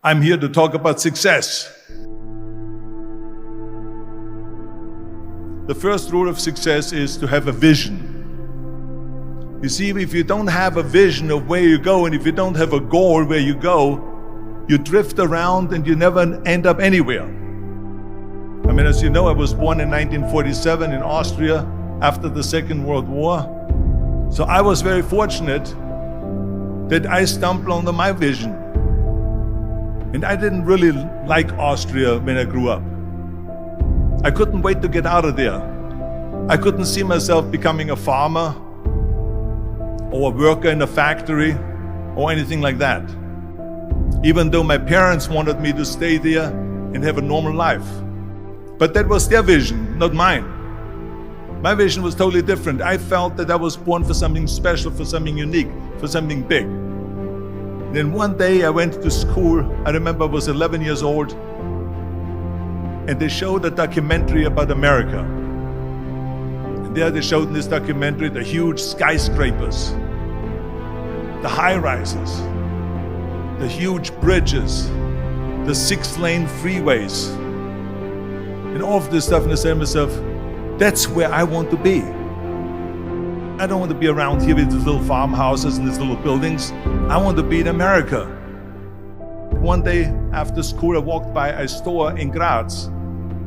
I'm here to talk about success. The first rule of success is to have a vision. You see, if you don't have a vision of where you go, and if you don't have a goal where you go, you drift around and you never end up anywhere. I mean, as you know, I was born in 1947 in Austria after the Second World War. So I was very fortunate that I stumbled onto my vision. And I didn't really like Austria when I grew up. I couldn't wait to get out of there. I couldn't see myself becoming a farmer or a worker in a factory or anything like that. Even though my parents wanted me to stay there and have a normal life. But that was their vision, not mine. My vision was totally different. I felt that I was born for something special, for something unique, for something big. Then one day I went to school. I remember I was 11 years old, and they showed a documentary about America. And there they showed in this documentary the huge skyscrapers, the high-rises, the huge bridges, the 6-lane freeways, and all of this stuff. And I said to myself, that's where I want to be. I don't want to be around here with these little farmhouses and these little buildings. I want to be in America. One day after school, I walked by a store in Graz.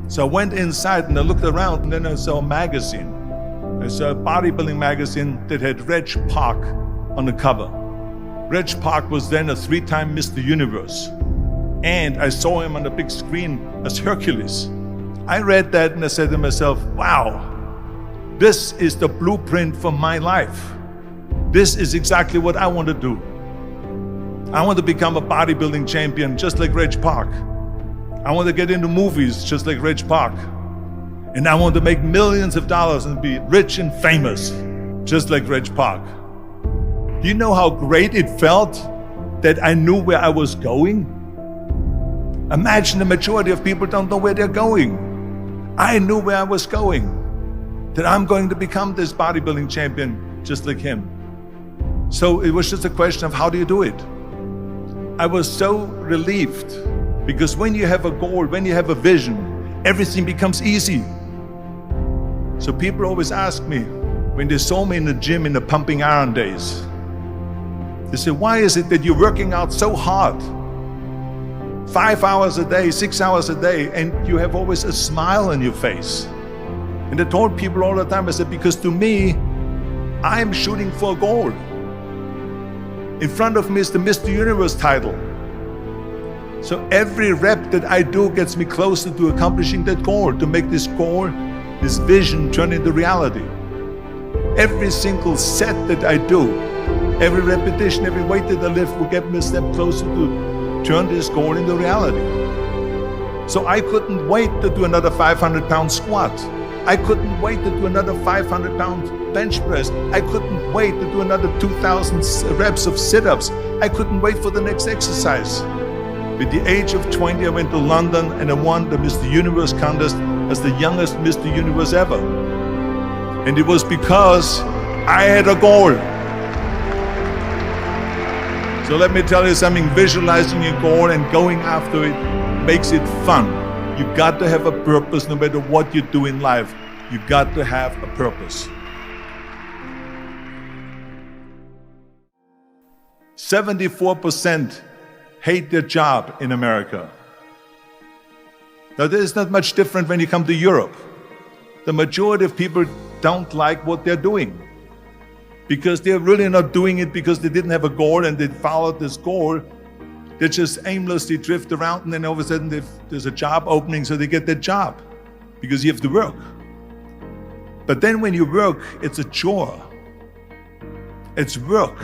So I went inside and I looked around, and then I saw a magazine. I saw a bodybuilding magazine that had Reg Park on the cover. Reg Park was then a 3-time Mr. Universe. And I saw him on the big screen as Hercules. I read that and I said to myself, wow, this is the blueprint for my life. This is exactly what I want to do. I want to become a bodybuilding champion just like Reg Park. I want to get into movies just like Reg Park. And I want to make millions of dollars and be rich and famous just like Reg Park. Do you know how great it felt that I knew where I was going? Imagine the majority of people don't know where they're going. I knew where I was going, that I'm going to become this bodybuilding champion just like him. So it was just a question of how do you do it? I was so relieved, because when you have a goal, when you have a vision, everything becomes easy. So people always ask me, when they saw me in the gym in the pumping iron days, they say, why is it that you're working out so hard? 5 hours a day, 6 hours a day, and you have always a smile on your face. And I told people all the time, I said, because to me, I'm shooting for a goal. In front of me is the Mr. Universe title. So every rep that I do gets me closer to accomplishing that goal, to make this goal, this vision turn into reality. Every single set that I do, every repetition, every weight that I lift will get me a step closer to turn this goal into reality. So I couldn't wait to do another 500-pound squat. I couldn't wait to do another 500-pound bench press. I couldn't wait to do another 2,000 reps of sit-ups. I couldn't wait for the next exercise. At the age of 20, I went to London and I won the Mr. Universe contest as the youngest Mr. Universe ever. And it was because I had a goal. So let me tell you something, visualizing your goal and going after it makes it fun. You got to have a purpose no matter what you do in life. You got to have a purpose. 74% hate their job in America. Now this is not much different when you come to Europe. The majority of people don't like what they're doing, because they're really not doing it because they didn't have a goal and they followed this goal. They just aimlessly drift around, and then all of a sudden there's a job opening, so they get that job because you have to work. But then when you work, it's a chore. It's work.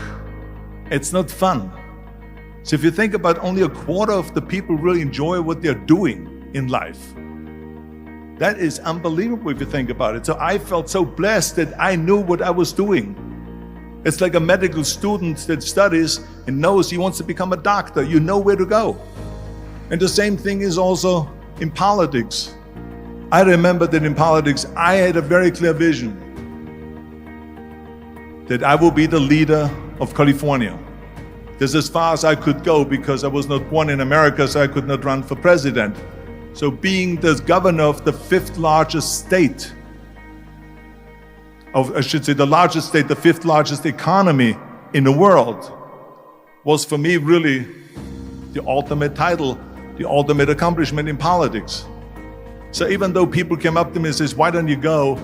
It's not fun. So if you think about, only a quarter of the people really enjoy what they're doing in life. That is unbelievable if you think about it. So I felt so blessed that I knew what I was doing. It's like a medical student that studies and knows he wants to become a doctor. You know where to go. And the same thing is also in politics. I remember that in politics, I had a very clear vision that I will be the leader of California. That's as far as I could go because I was not born in America, so I could not run for president. So being the governor of the fifth largest state, I should say the largest state, the fifth largest economy in the world, was for me really the ultimate title, the ultimate accomplishment in politics. So even though people came up to me and says, why don't you go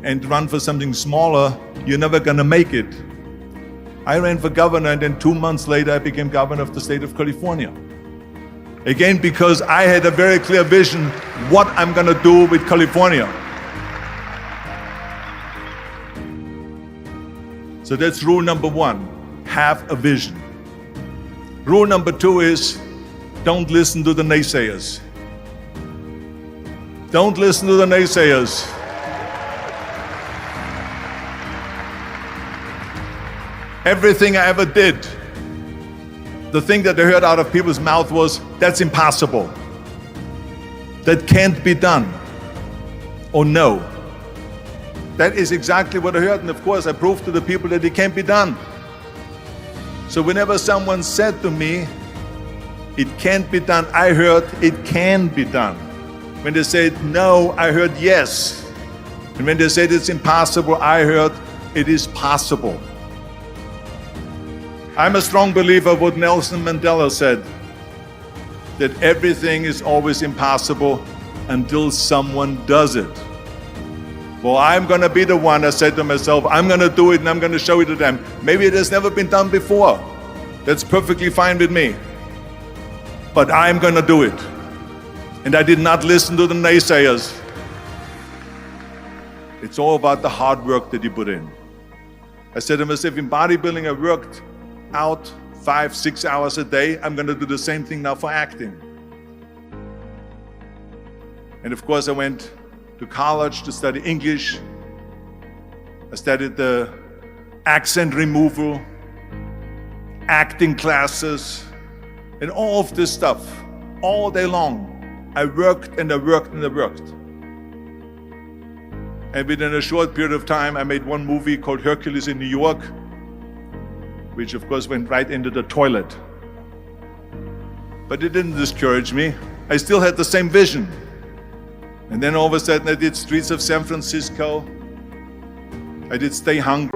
and run for something smaller, you're never gonna make it. I ran for governor, and then 2 months later I became governor of the state of California. Again, because I had a very clear vision what I'm gonna do with California. So that's rule number one, have a vision. Rule number two is, don't listen to the naysayers. Don't listen to the naysayers. Everything I ever did, the thing that I heard out of people's mouth was, that's impossible. That can't be done. Or no. That is exactly what I heard, and of course I proved to the people that it can't be done. So whenever someone said to me, it can't be done, I heard, it can be done. When they said no, I heard yes. And when they said it's impossible, I heard, it is possible. I'm a strong believer of what Nelson Mandela said, that everything is always impossible until someone does it. Well, I'm gonna be the one, I said to myself, I'm gonna do it and I'm gonna show it to them. Maybe it has never been done before. That's perfectly fine with me. But I'm gonna do it. And I did not listen to the naysayers. It's all about the hard work that you put in. I said to myself, in bodybuilding I worked out 5-6 hours a day. I'm gonna do the same thing now for acting. And of course I went to college to study English. I studied the accent removal, acting classes, and all of this stuff, all day long. I worked and I worked and I worked. And within a short period of time, I made one movie called Hercules in New York, which of course went right into the toilet. But it didn't discourage me. I still had the same vision. And then all of a sudden I did Streets of San Francisco. I did Stay Hungry.